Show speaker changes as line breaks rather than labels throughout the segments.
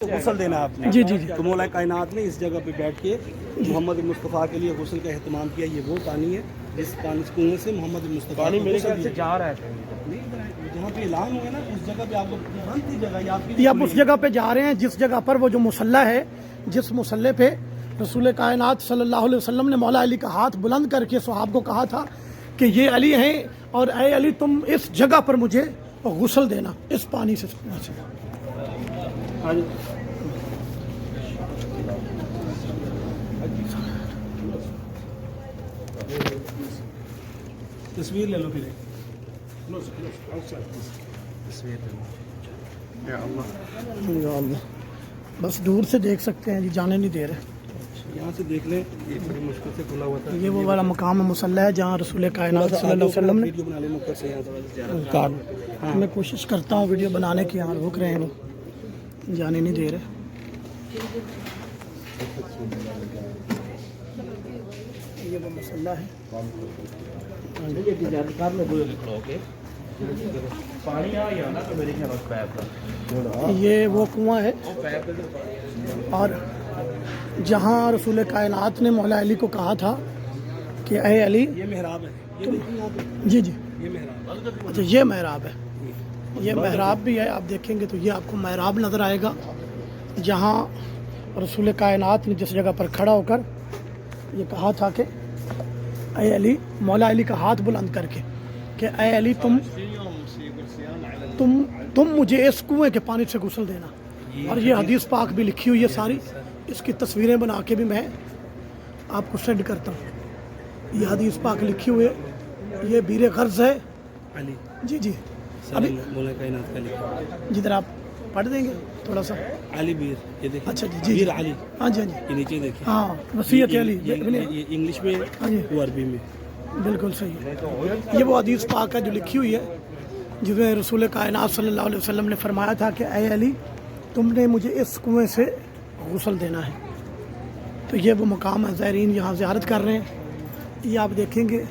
غسل دینا ہے آپ نے.
جی جی جی.
تو مولا کائنات نے اس جگہ پہ بیٹھ کے محمد مصطفیٰ کے لیے غسل کا اہتمام کیا. یہ وہ پانی ہے جس پانی کنویں سے محمد مصطفیٰ
پانی میرے خیال
غسل
سے
دیا.
جا رہا ہے.
جہاں پہ اعلان ہوا نا اس جگہ پہ آپ کو بند تھی جگہ یہ آپ کی
یہ آپ اس جگہ پہ جا رہے ہیں جس جگہ پر وہ جو مصلی ہے، جس مصلی پہ رسول کائنات صلی اللہ علیہ وسلم نے مولا علی کا ہاتھ بلند کر کے صحابہ کو کہا تھا کہ یہ علی ہیں اور اے علی تم اس جگہ پر مجھے غسل دینا اس پانی سے.
تصویر لے لو پھر.
یا اللہ بس دور سے دیکھ سکتے ہیں جی، جانے نہیں دے رہے.
یہاں سے دیکھ لیں یہ بڑی مشکل سے کھلا ہوا تھا.
یہ وہ والا مقام مصلی ہے جہاں رسول کائنات صلی اللہ علیہ وسلم نے
ویڈیو بنا لیں نکر سے یہاں سے.
کہا. میں کوشش کرتا ہوں ویڈیو بنانے کی، یہاں رک رہے ہیں وہ جانے نہیں دے رہے. یہ وہ مصلی ہے.
پانی آ گیا نا تو میرے خیال سے پیپ کا
یہ وہ کنواں ہے اور جہاں رسول کائنات نے مولا علی کو کہا تھا کہ اے علی.
یہ محراب ہے. یہ دیکھیں یہاں پہ
جی جی.
یہ محراب.
اچھا یہ محراب ہے. یہ محراب بھی ہے، آپ دیکھیں گے تو یہ آپ کو محراب نظر آئے گا جہاں رسول کائنات نے جس جگہ پر کھڑا ہو کر یہ کہا تھا کہ اے علی، مولا علی کا ہاتھ بلند کر کے کہ اے علی تم مجھے اس کنویں کے پانی سے غسل دینا. اور یہ حدیث پاک بھی لکھی ہوئی ہے ساری، اس کی تصویریں بنا کے بھی میں آپ کو سینڈ کرتا ہوں. یہ حدیث پاک لکھی ہوئی ہے، یہ بیر غرض ہے.
علی
جی جی. ابھی
مولا کائنات کا لکھا.
جدھر آپ پڑھ دیں گے تھوڑا سا.
علی بیر. یہ دیکھیں.
اچھا جی جی.
بیر علی.
ہاں جی ہاں جی.
یہ نیچے دیکھیں.
ہاں وصیت علی.
یہ انگلش میں
ہاں جی
وہ عربی میں.
بالکل صحیح ہے. یہ وہ حدیث پاک ہے جو لکھی ہوئی ہے جس میں رسول کائنات صلی اللہ علیہ وسلم نے فرمایا تھا کہ اے علی تم نے مجھے اس کنویں سے غسل دینا ہے. تو یہ وہ مقام ہے، زائرین یہاں زیارت کر رہے ہیں. یہ آپ دیکھیں گے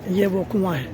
یہ وہ کنواں ہے.